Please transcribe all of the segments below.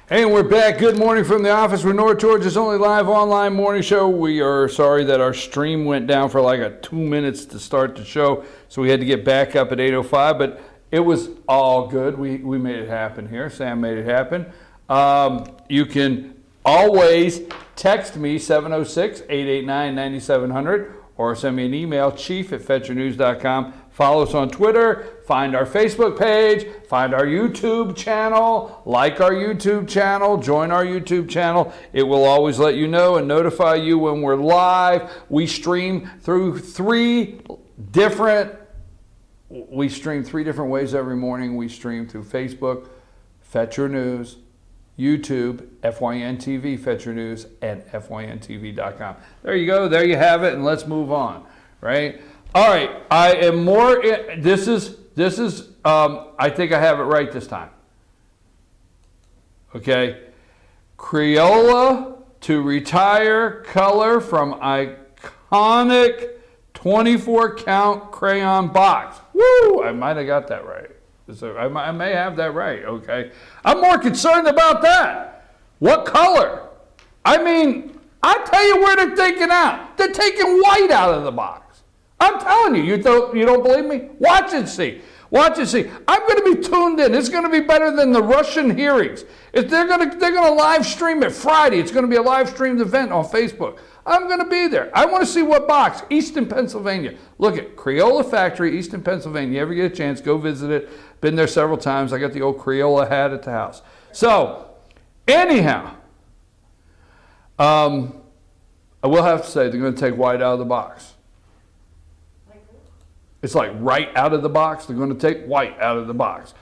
And we're back. Good morning from the office. We're North Georgia's only live online morning show. We are sorry that our stream went down for like 2 minutes to start the show, so we had to get back up at 8:05, but it was all good. We made it happen here. Sam made it happen. You can always text me, 706-889-9700, or send me an email, chief@fetchernews.com. Follow us on Twitter, find our Facebook page, find our YouTube channel, like our YouTube channel, join our YouTube channel. It will always let you know and notify you when we're live. We stream three different ways every morning. We stream through Facebook, Fetcher News, YouTube, FYN TV, Fetcher News, and FYNTV.com. There you go. There you have it, and let's move on, right? All right, I am more, this is, I think I have it right this time. Okay, Crayola to retire color from iconic 24-count crayon box. Woo, I might have got that right. So I may have that right, okay. I'm more concerned about that. What color? I mean, I tell you where they're taking out. They're taking white out of the box. I'm telling you, you don't believe me? Watch and see. Watch and see. I'm going to be tuned in. It's going to be better than the Russian hearings. If they're going to live stream it Friday. It's going to be a live streamed event on Facebook. I'm going to be there. I want to see what box. Easton, Pennsylvania. Look at Crayola Factory, Easton, Pennsylvania. You ever get a chance, go visit it. Been there several times. I got the old Crayola hat at the house. So, anyhow, I will have to say they're going to take white out of the box. It's like right out of the box. They're going to take white out of the box.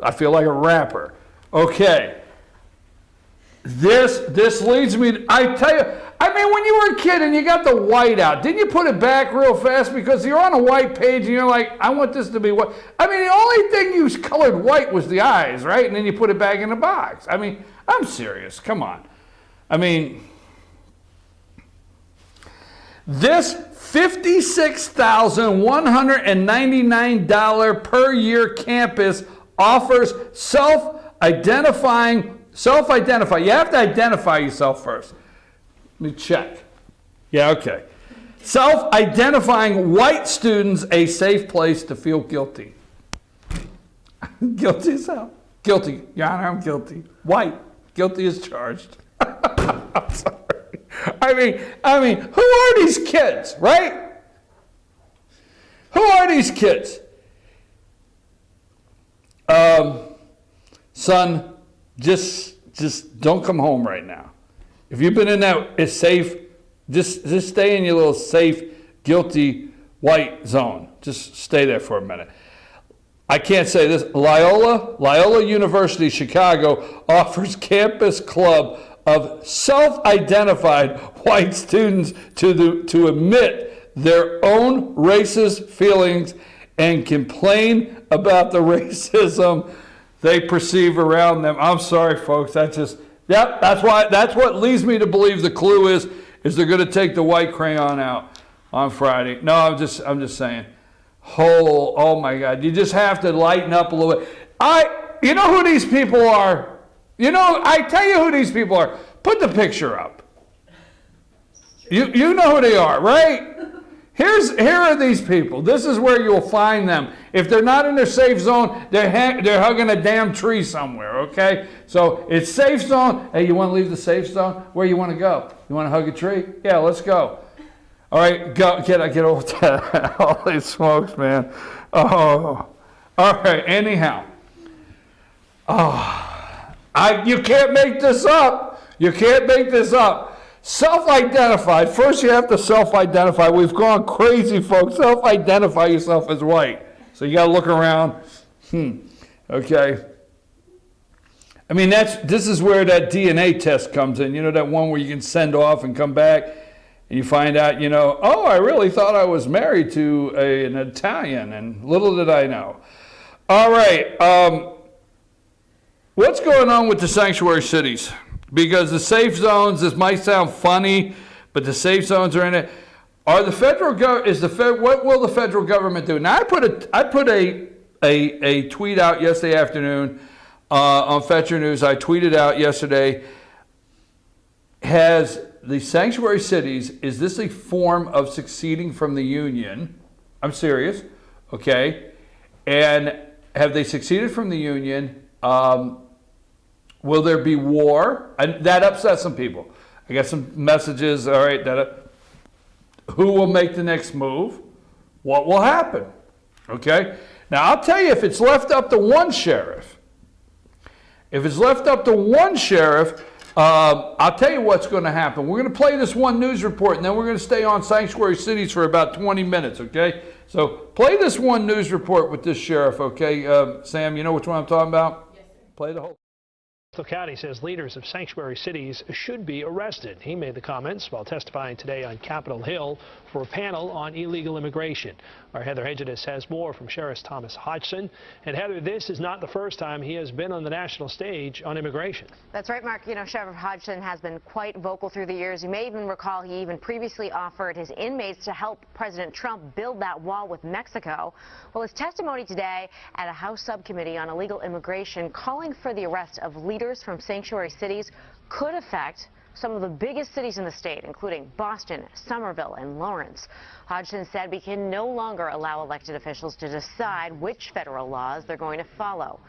I feel like a rapper. Okay. This leads me to, I tell you, I mean, when you were a kid and you got the white out, didn't you put it back real fast because you're on a white page and you're like, I want this to be white. I mean, the only thing you colored white was the eyes, right? And then you put it back in the box. I mean, I'm serious. Come on. I mean, this $56,199 per year campus offers self-identify. You have to identify yourself first. Let me check. Yeah, okay. Self-identifying white students a safe place to feel guilty. Guilty as hell. Guilty. Your Honor, I'm guilty. White. Guilty as charged. I'm sorry. I mean, who are these kids, right? Who are these kids? Son, just don't come home right now. If you've been in that it's safe, just stay in your little safe, guilty, white zone. Just stay there for a minute. I can't say this. Loyola University Chicago offers campus club of self-identified white students to admit their own racist feelings and complain about the racism they perceive around them. I'm sorry, folks. That's what leads me to believe the clue is they're going to take the white crayon out on Friday. No, I'm just saying. Oh my God! You just have to lighten up a little bit. You know who these people are? I tell you who these people are. Put the picture up. You know who they are, right? Here are these people. This is where you'll find them. If they're not in their safe zone, they're hugging a damn tree somewhere, okay? So it's safe zone. Hey, you want to leave the safe zone? Where you want to go? You want to hug a tree? Yeah, let's go. All right, go. Get over that. Holy smokes, man. Oh. All right, anyhow. You can't make this up. You can't make this up. Self-identified. First, you have to self-identify. We've gone crazy, folks. Self-identify yourself as white. So you got to look around. Okay. I mean, this is where that DNA test comes in. You know, that one where you can send off and come back, and you find out, oh, I really thought I was married to an Italian, and little did I know. All right. What's going on with the sanctuary cities? Because the safe zones, this might sound funny, but the safe zones are in it. What will the federal government do? Now, I put a tweet out yesterday afternoon on Fetcher News. I tweeted out yesterday, has the sanctuary cities, is this a form of seceding from the Union? I'm serious, okay? And have they seceded from the Union? Will there be war? And that upsets some people. I got some messages, all right, who will make the next move? What will happen? Okay? Now, I'll tell you, if it's left up to one sheriff, I'll tell you what's going to happen. We're going to play this one news report, and then we're going to stay on sanctuary cities for about 20 minutes, okay? So play this one news report with this sheriff, okay? Sam, you know which one I'm talking about? Yes, sir. Play the whole. Bristol County says leaders of sanctuary cities should be arrested. He made the comments while testifying today on Capitol Hill for a panel on illegal immigration. Our Heather Hedges has more from Sheriff Thomas Hodgson. And Heather, this is not the first time he has been on the national stage on immigration. That's right, Mark. You know, Sheriff Hodgson has been quite vocal through the years. You may even recall he even previously offered his inmates to help President Trump build that wall with Mexico. Well, his testimony today at a House subcommittee on illegal immigration calling for the arrest of leaders from sanctuary cities could affect some of the biggest cities in the state, including Boston, Somerville, and Lawrence. Hodgson said we can no longer allow elected officials to decide which federal laws they're going to follow.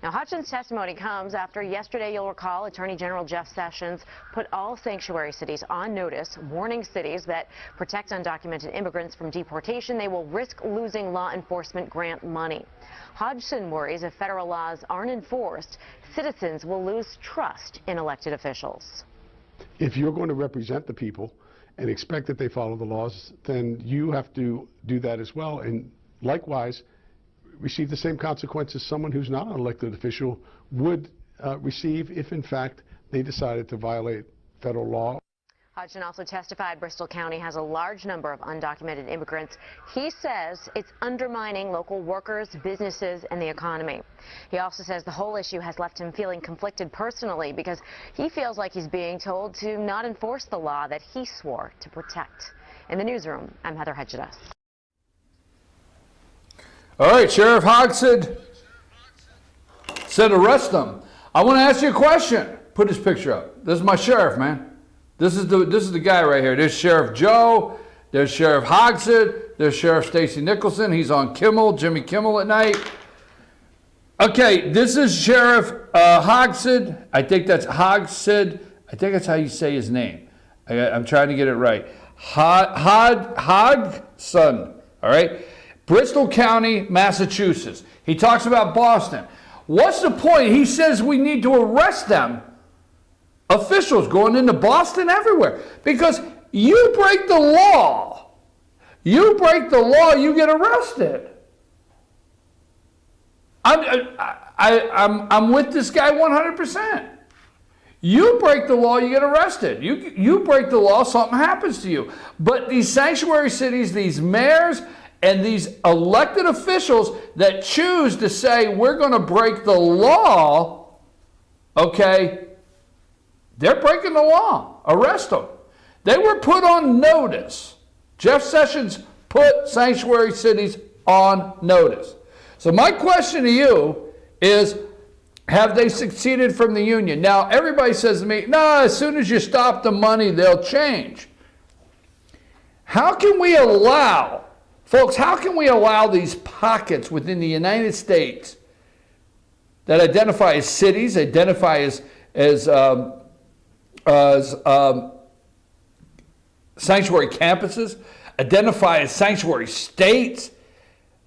Now, Hodgson's testimony comes after yesterday, you'll recall, Attorney General Jeff Sessions put all sanctuary cities on notice, warning cities that protect undocumented immigrants from deportation. They will risk losing law enforcement grant money. Hodgson worries if federal laws aren't enforced, citizens will lose trust in elected officials. If you're going to represent the people and expect that they follow the laws, then you have to do that as well. And likewise, receive the same consequences someone who's not an elected official would receive if, in fact, they decided to violate federal law. Hodgson also testified Bristol County has a large number of undocumented immigrants. He says it's undermining local workers, businesses, and the economy. He also says the whole issue has left him feeling conflicted personally because he feels like he's being told to not enforce the law that he swore to protect. In the newsroom, I'm Heather Hedges. All right, Sheriff Hodgson said arrest them. I want to ask you a question. Put his picture up. This is my sheriff, man. This is the guy right here. There's Sheriff Joe. There's Sheriff Hodgson. There's Sheriff Stacy Nicholson. He's on Kimmel, Jimmy Kimmel at night. Okay, this is Sheriff Hodgson. I think that's Hodgson. I think that's how you say his name. I'm trying to get it right. Hodgson. All right. Bristol County, Massachusetts. He talks about Boston. What's the point? He says we need to arrest them. Officials going into Boston everywhere. Because you break the law. You break the law, you get arrested. I'm with this guy 100%. You break the law, you get arrested. You break the law, something happens to you. But these sanctuary cities, these mayors, and these elected officials that choose to say, we're going to break the law, okay, they're breaking the law. Arrest them. They were put on notice. Jeff Sessions put sanctuary cities on notice. So my question to you is, have they seceded from the union? Now, everybody says to me, no, as soon as you stop the money, they'll change. How can we allow... Folks, how can we allow these pockets within the United States that identify as cities, identify as sanctuary campuses, identify as sanctuary states,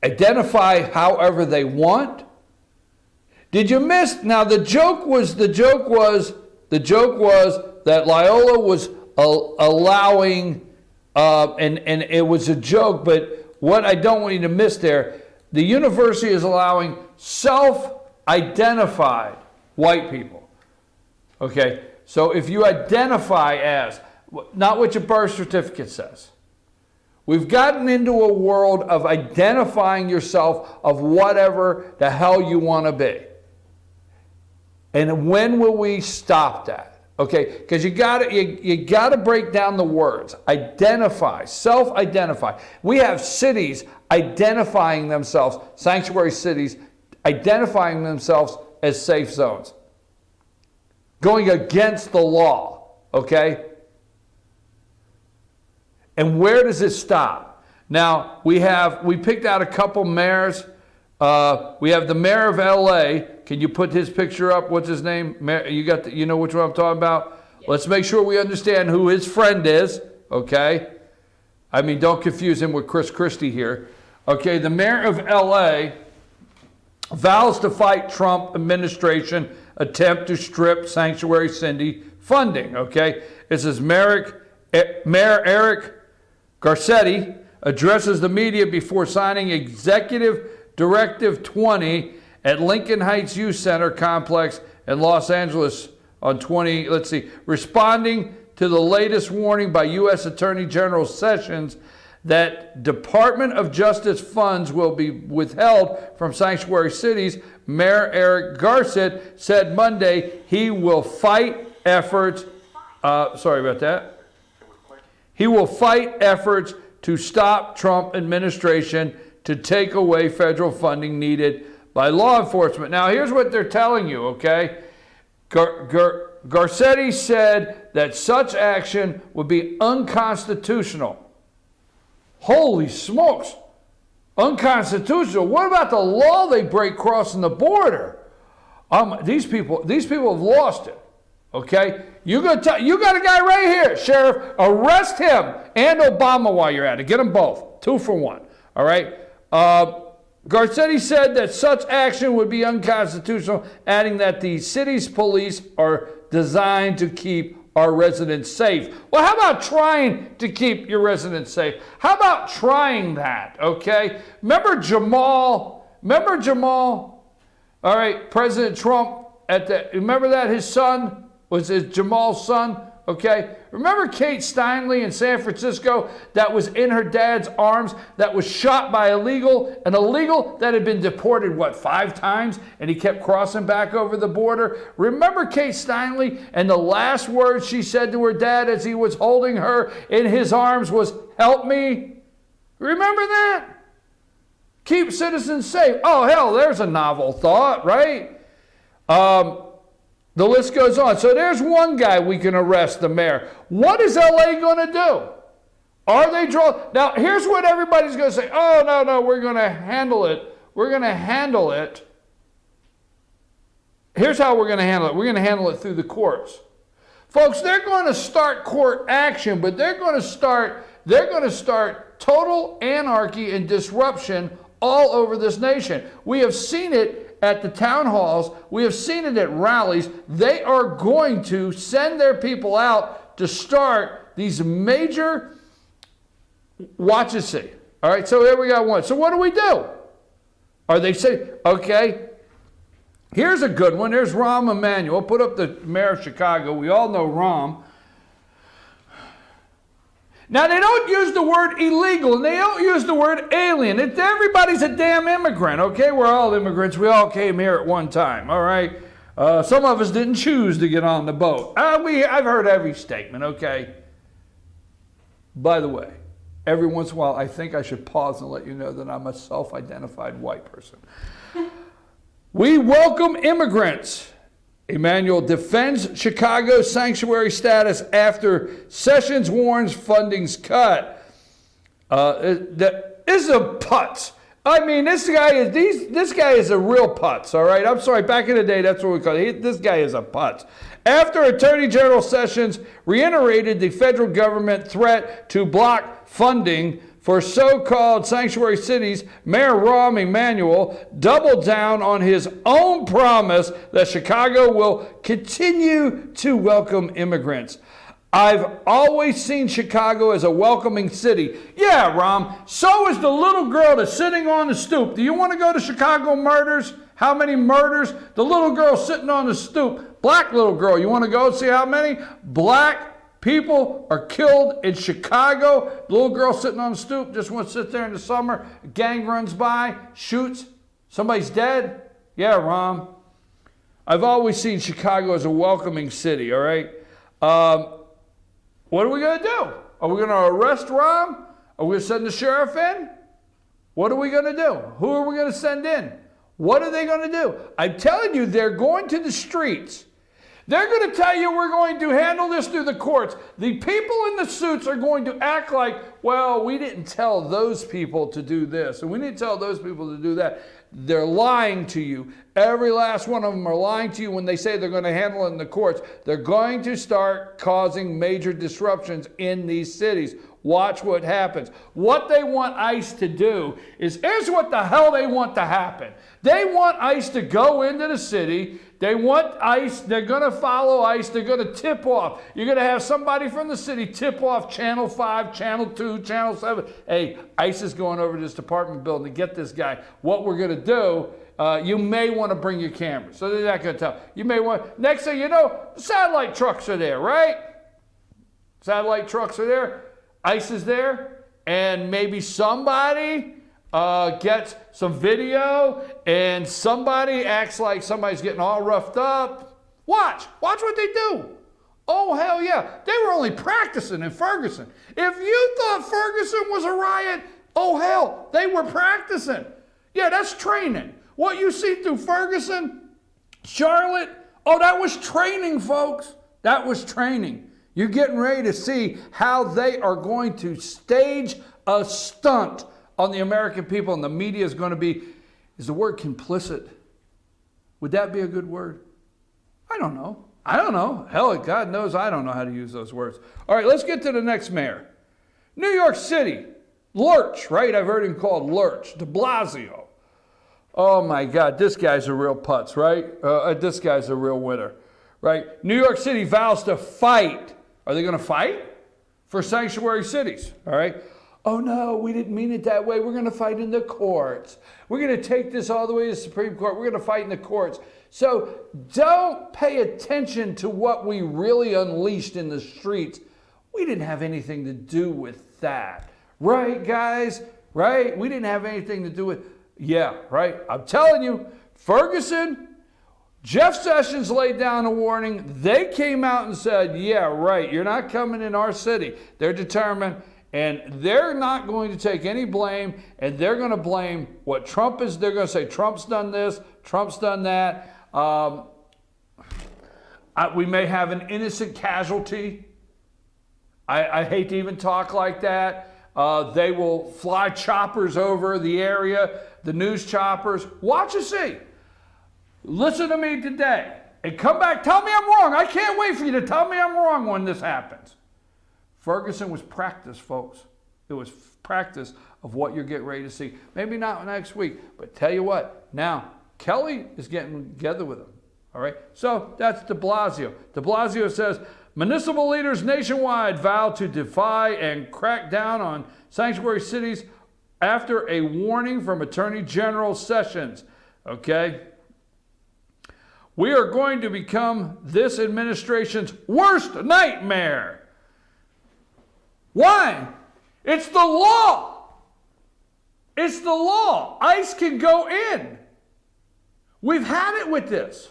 identify however they want? Did you miss? Now the joke was that Loyola was allowing, and it was a joke, but what I don't want you to miss there, the university is allowing self-identified white people. Okay, so if you identify as, not what your birth certificate says. We've gotten into a world of identifying yourself of whatever the hell you want to be. And when will we stop that? Okay, because you gotta break down the words. Identify, self-identify. We have cities identifying themselves, sanctuary cities, identifying themselves as safe zones. Going against the law, okay? And where does it stop? Now, we picked out a couple mayors. We have the mayor of LA. Can you put his picture up? What's his name? You know which one I'm talking about? Yes. Let's make sure we understand who his friend is, okay? I mean, don't confuse him with Chris Christie here. Okay, the mayor of LA vows to fight Trump administration attempt to strip sanctuary city funding, okay? It says Mayor Eric Garcetti addresses the media before signing Executive Directive 20 at Lincoln Heights Youth Center complex in Los Angeles on responding to the latest warning by U.S. Attorney General Sessions that Department of Justice funds will be withheld from sanctuary cities. Mayor Eric Garcetti said Monday he will fight efforts, He will fight efforts to stop Trump administration to take away federal funding needed by law enforcement. Now, here's what they're telling you, okay? Garcetti said that such action would be unconstitutional. Holy smokes. Unconstitutional. What about the law they break crossing the border? These people have lost it. Okay? You got a guy right here, Sheriff. Arrest him and Obama while you're at it. Get them both. 2 for 1. All right? Garcetti said that such action would be unconstitutional, adding that the city's police are designed to keep our residents safe. Well, how about trying to keep your residents safe? How about trying that, okay? Remember Jamal? All right, President Trump, remember that his son, was his Jamal's son, okay? Remember Kate Steinle in San Francisco that was in her dad's arms, that was shot by an illegal that had been deported, 5 times, and he kept crossing back over the border? Remember Kate Steinle, and the last words she said to her dad as he was holding her in his arms was, "Help me"? Remember that? Keep citizens safe. Oh, hell, there's a novel thought, right? The list goes on. So there's one guy we can arrest, the mayor. What is LA going to do? Are they Now, here's what everybody's going to say. Oh, no, we're going to handle it. Here's how we're going to handle it. We're going to handle it through the courts. Folks, they're going to start court action, but they're going to start total anarchy and disruption all over this nation. We have seen it at the town halls. We have seen it at rallies. They are going to send their people out to start these major, watch and see. All right, so here we got one. So what do we do? Are they saying, okay, here's a good one. There's Rahm Emanuel. Put up the mayor of Chicago. We all know Rahm. Now, they don't use the word illegal, and they don't use the word alien. Everybody's a damn immigrant, okay? We're all immigrants. We all came here at one time, all right? Some of us didn't choose to get on the boat. I've heard every statement, okay? By the way, every once in a while, I think I should pause and let you know that I'm a self-identified white person. We welcome immigrants. Emanuel defends Chicago's sanctuary status after Sessions warns funding's cut. This is a putz. I mean, this guy is a real putz, all right? I'm sorry, back in the day, that's what we call it. This guy is a putz. After Attorney General Sessions reiterated the federal government threat to block funding for so-called sanctuary cities, Mayor Rahm Emanuel doubled down on his own promise that Chicago will continue to welcome immigrants. I've always seen Chicago as a welcoming city. Yeah, Rahm, so is the little girl that's sitting on the stoop. Do you want to go to Chicago murders? How many murders? The little girl sitting on the stoop. Black little girl. You want to go see how many black people are killed in Chicago? The little girl sitting on the stoop just wants to sit there in the summer. A gang runs by, shoots. Somebody's dead. Yeah, Rahm. I've always seen Chicago as a welcoming city, all right? What are we going to do? Are we going to arrest Rahm? Are we going to send the sheriff in? What are we going to do? Who are we going to send in? What are they going to do? I'm telling you, they're going to the streets. They're going to tell you we're going to handle this through the courts. The people in the suits are going to act like, well, we didn't tell those people to do this, and we didn't tell those people to do that. They're lying to you. Every last one of them are lying to you when they say they're going to handle it in the courts. They're going to start causing major disruptions in these cities. Watch what happens. What they want ICE to do is, here's what the hell they want to happen. They want ICE to go into the city. They want ICE, they're going to follow ICE, they're going to tip off. You're going to have somebody from the city tip off Channel 5, Channel 2, Channel 7. Hey, ICE is going over to this apartment building to get this guy. What we're going to do, you may want to bring your cameras. So they're not going to tell. You may want, next thing you know, satellite trucks are there, right? Satellite trucks are there. ICE is there. And maybe somebody gets some video and somebody acts like somebody's getting all roughed up. Watch what they do. Oh, hell yeah. They were only practicing in Ferguson. If you thought Ferguson was a riot, oh, hell, they were practicing. Yeah, that's training. What you see through Ferguson, Charlotte, oh, that was training, folks. That was training. You're getting ready to see how they are going to stage a stunt on the American people, and the media is going to be, is the word complicit? Would that be a good word? I don't know. I don't know. Hell, God knows I don't know how to use those words. All right, let's get to the next mayor. New York City, Lurch, right? I've heard him called Lurch, de Blasio. Oh my God, this guy's a real putz, right? This guy's a real winner, right? New York City vows to fight. Are they going to fight? For sanctuary cities, all right? Oh no, we didn't mean it that way. We're going to fight in the courts. We're going to take this all the way to the Supreme Court. We're going to fight in the courts. So don't pay attention to what we really unleashed in the streets. We didn't have anything to do with that. Right, guys? Right? We didn't have anything to do with, yeah, right? I'm telling you, Ferguson, Jeff Sessions laid down a warning. They came out and said, yeah, right, you're not coming in our city. They're determined. And they're not going to take any blame, and they're going to blame what Trump is. They're going to say, Trump's done this, Trump's done that. We may have an innocent casualty. I hate to even talk like that. They will fly choppers over the area, the news choppers. Watch and see. Listen to me today and come back. Tell me I'm wrong. I can't wait for you to tell me I'm wrong when this happens. Ferguson was practice, folks. It was practice of what you're getting ready to see. Maybe not next week, but tell you what, now Kelly is getting together with him. All right, so that's de Blasio. De Blasio says, municipal leaders nationwide vow to defy and crack down on sanctuary cities after a warning from Attorney General Sessions. Okay? We are going to become this administration's worst nightmare. Why? It's the law. It's the law. ICE can go in. We've had it with this.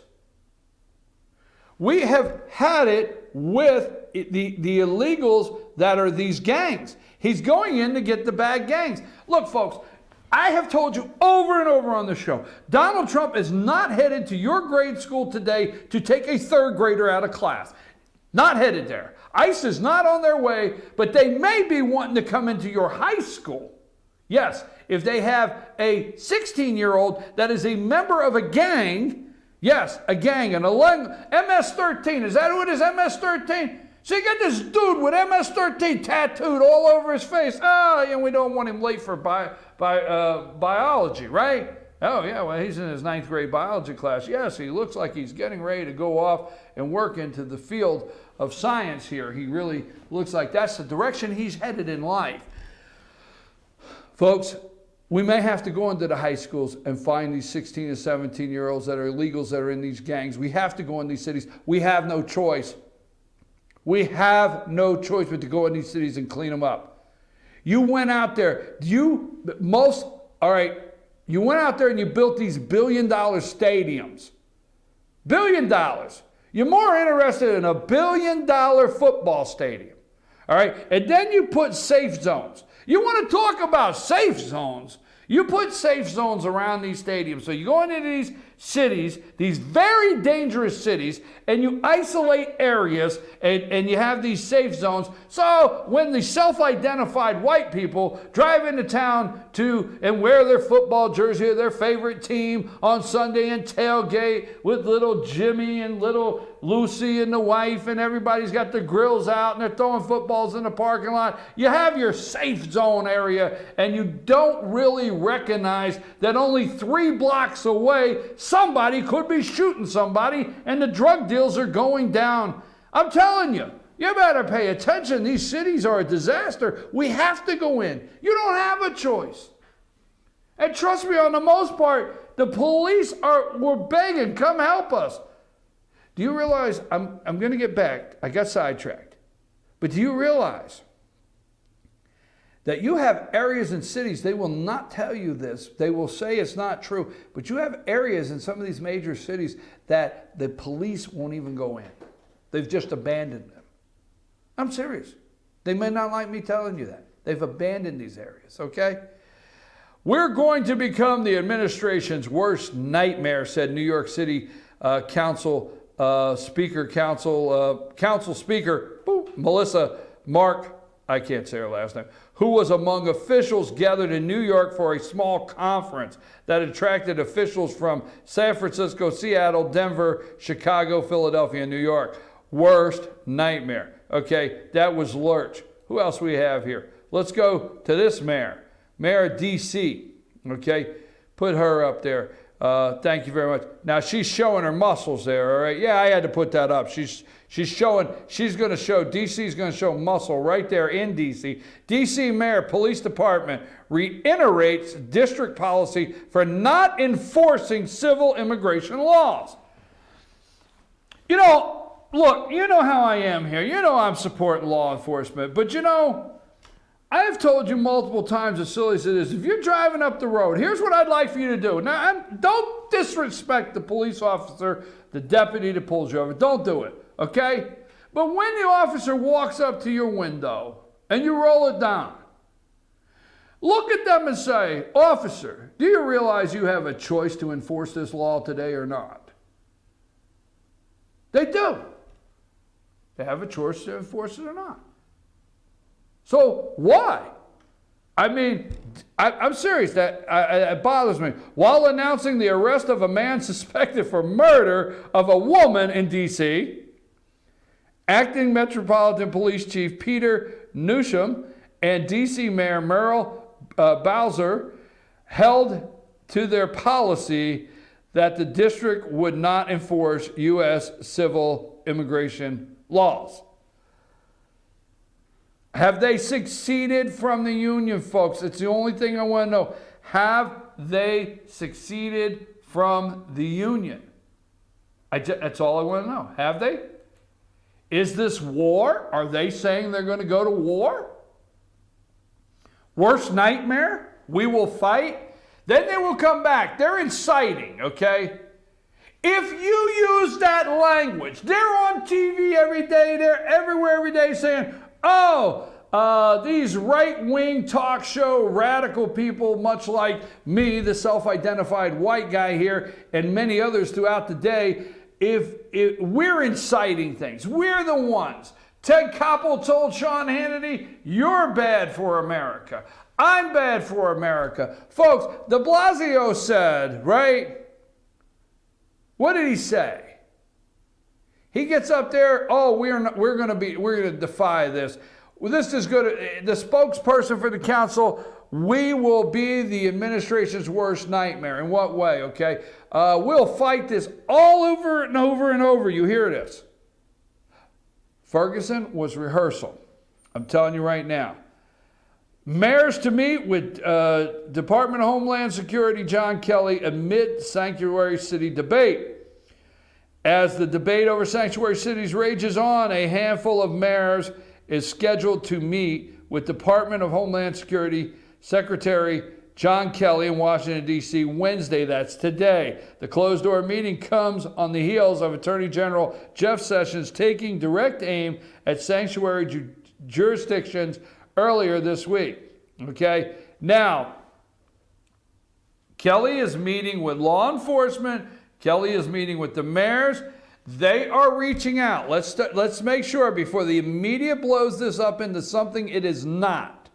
We have had it with the illegals that are these gangs. He's going in to get the bad gangs. Look, folks, I have told you over and over on the show, Donald Trump is not headed to your grade school today to take a third grader out of class. Not headed there. ICE is not on their way, but they may be wanting to come into your high school. Yes, if they have a 16-year-old that is a member of a gang, yes, a gang, an MS-13. Is that who it is, MS-13? So you got this dude with MS-13 tattooed all over his face. Oh, yeah, we don't want him late for biology, right? Oh, yeah, well, he's in his 9th grade biology class. Yes, he looks like he's getting ready to go off and work into the field of science here. He really looks like that's the direction he's headed in life. Folks, we may have to go into the high schools and find these 16 and 17-year-olds that are illegals that are in these gangs. We have to go in these cities. We have no choice. We have no choice but to go in these cities and clean them up. You went out there. You went out there and you built these billion-dollar stadiums. $1 billion. You're more interested in a $1 billion football stadium. All right? And then you put safe zones. You want to talk about safe zones? You put safe zones around these stadiums. So you go into these cities, these very dangerous cities, and you isolate areas and you have these safe zones. So when the self-identified white people drive into town and wear their football jersey of their favorite team on Sunday and tailgate with little Jimmy and little Lucy and the wife, and everybody's got their grills out and they're throwing footballs in the parking lot. You have your safe zone area, and you don't really recognize that only 3 blocks away somebody could be shooting somebody and the drug deals are going down. I'm telling you, you better pay attention. These cities are a disaster. We have to go in. You don't have a choice. And trust me, on the most part, the police were begging, come help us. Do you realize, I'm going to get back, I got sidetracked, but do you realize that you have areas in cities, they will not tell you this, they will say it's not true, but you have areas in some of these major cities that the police won't even go in. They've just abandoned them. I'm serious. They may not like me telling you that. They've abandoned these areas, okay? We're going to become the administration's worst nightmare, said New York City Council Speaker Melissa Mark, I can't say her last name, who was among officials gathered in New York for a small conference that attracted officials from San Francisco, Seattle, Denver, Chicago, Philadelphia, and New York. Worst nightmare. Okay, that was Lurch. Who else we have here? Let's go to this mayor of D.C. Okay, put her up there. Thank you very much. Now she's showing her muscles there, all right? Yeah, I had to put that up. DC's going to show muscle right there in DC. DC Mayor Police Department reiterates district policy for not enforcing civil immigration laws. You know, look, you know how I am here. You know I'm supporting law enforcement, but you know, I have told you multiple times, as silly as it is, if you're driving up the road, here's what I'd like for you to do. Now, don't disrespect the police officer, the deputy that pulls you over. Don't do it, okay? But when the officer walks up to your window and you roll it down, look at them and say, officer, do you realize you have a choice to enforce this law today or not? They do. They have a choice to enforce it or not. So why? I mean, I'm serious. It bothers me. While announcing the arrest of a man suspected for murder of a woman in D.C., Acting Metropolitan Police Chief Peter Newsham and D.C. Mayor Merrill Bowser held to their policy that the district would not enforce U.S. civil immigration laws. Have they succeeded from the union, folks? It's the only thing I want to know. Have they succeeded from the union? That's all I want to know. Have they? Is this war? Are they saying they're going to go to war? Worst nightmare? We will fight? Then they will come back. They're inciting, okay? If you use that language, they're on TV every day, they're everywhere every day saying, these right-wing talk show radical people, much like me, the self-identified white guy here, and many others throughout the day, if we're inciting things, we're the ones. Ted Koppel told Sean Hannity, you're bad for America. I'm bad for America. Folks, de Blasio said, right? What did he say? He gets up there, we're going to defy this. Well, this is good. The spokesperson for the council, we will be the administration's worst nightmare. In what way, okay? We'll fight this all over and over and over. You hear this. Ferguson was rehearsal. I'm telling you right now. Mayors to meet with Department of Homeland Security John Kelly amid sanctuary city debate. As the debate over sanctuary cities rages on, a handful of mayors is scheduled to meet with Department of Homeland Security Secretary John Kelly in Washington, D.C. Wednesday. That's today. The closed-door meeting comes on the heels of Attorney General Jeff Sessions taking direct aim at sanctuary jurisdictions earlier this week. Okay? Now, Kelly is meeting with law enforcement. Kelly is meeting with the mayors. They are reaching out. Let's make sure before the media blows this up into something it is not.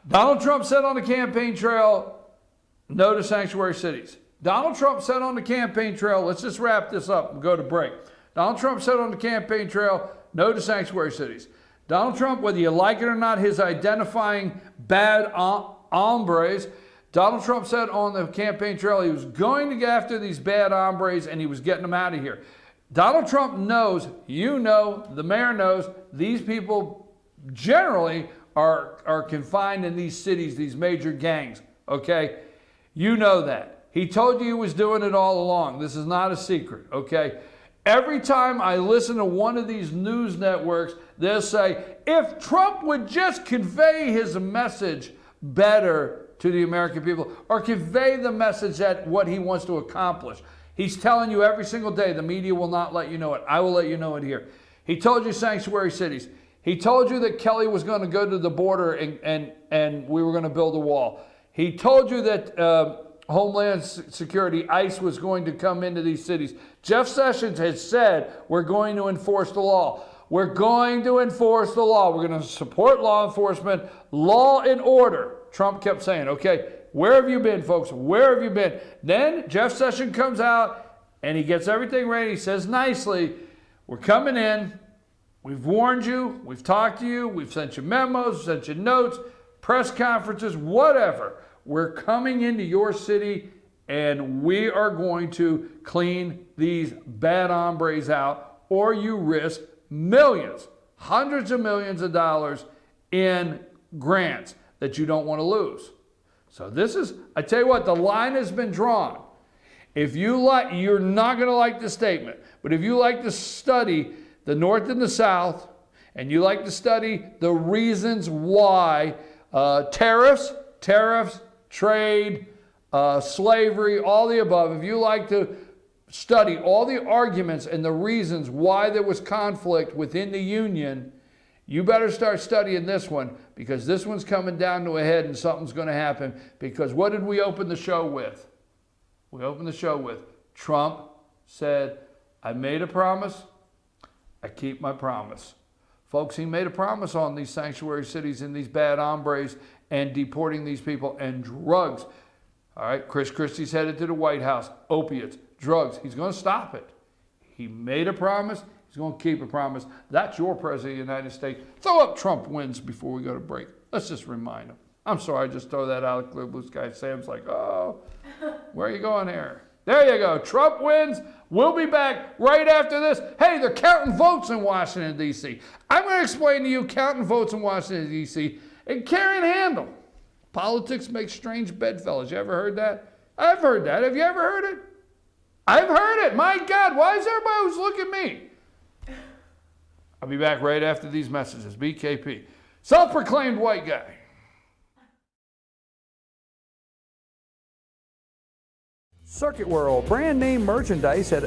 Donald Trump said on the campaign trail, no to sanctuary cities. Donald Trump said on the campaign trail, let's just wrap this up and go to break. Donald Trump said on the campaign trail, no to sanctuary cities. Donald Trump, whether you like it or not, his identifying bad hombres. Donald Trump said on the campaign trail he was going to get after these bad hombres and he was getting them out of here. Donald Trump knows, you know, the mayor knows, these people generally are confined in these cities, these major gangs, okay? You know that. He told you he was doing it all along. This is not a secret, okay? Every time I listen to one of these news networks, they'll say, if Trump would just convey his message better to the American people, or convey the message that what he wants to accomplish. He's telling you every single day, the media will not let you know it. I will let you know it here. He told you sanctuary cities. He told you that Kelly was going to go to the border and we were going to build a wall. He told you that Homeland Security, ICE, was going to come into these cities. Jeff Sessions has said, we're going to enforce the law. We're going to enforce the law. We're going to support law enforcement, law and order. Trump kept saying, okay, where have you been, folks? Where have you been? Then Jeff Sessions comes out and he gets everything ready. He says nicely, we're coming in. We've warned you. We've talked to you. We've sent you memos, sent you notes, press conferences, whatever. We're coming into your city and we are going to clean these bad hombres out, or you risk millions, hundreds of millions of dollars in grants that you don't want to lose. So this is, I tell you what, the line has been drawn. If you like, you're not going to like the statement, but if you like to study the North and the South, and you like to study the reasons why tariffs, trade, slavery, all the above, if you like to study all the arguments and the reasons why there was conflict within the Union, you better start studying this one, because this one's coming down to a head and something's going to happen. Because what did we open the show with? We opened the show with Trump said, I made a promise, I keep my promise. Folks, he made a promise on these sanctuary cities and these bad hombres and deporting these people and drugs. All right, Chris Christie's headed to the White House. Opiates, drugs. He's going to stop it. He made a promise. He's going to keep a promise. That's your president of the United States. Throw up Trump wins before we go to break. Let's just remind him. I'm sorry, I just throw that out. Blue Sky Sam's like, oh, where are you going here? There you go. Trump wins. We'll be back right after this. Hey, they're counting votes in Washington, D.C. I'm going to explain to you counting votes in Washington, D.C. and carrying a handle. Politics makes strange bedfellows. You ever heard that? I've heard that. Have you ever heard it? I've heard it. My God, why is everybody always looking at me? I'll be back right after these messages. BKP. Self-proclaimed white guy. Circuit World, brand name merchandise at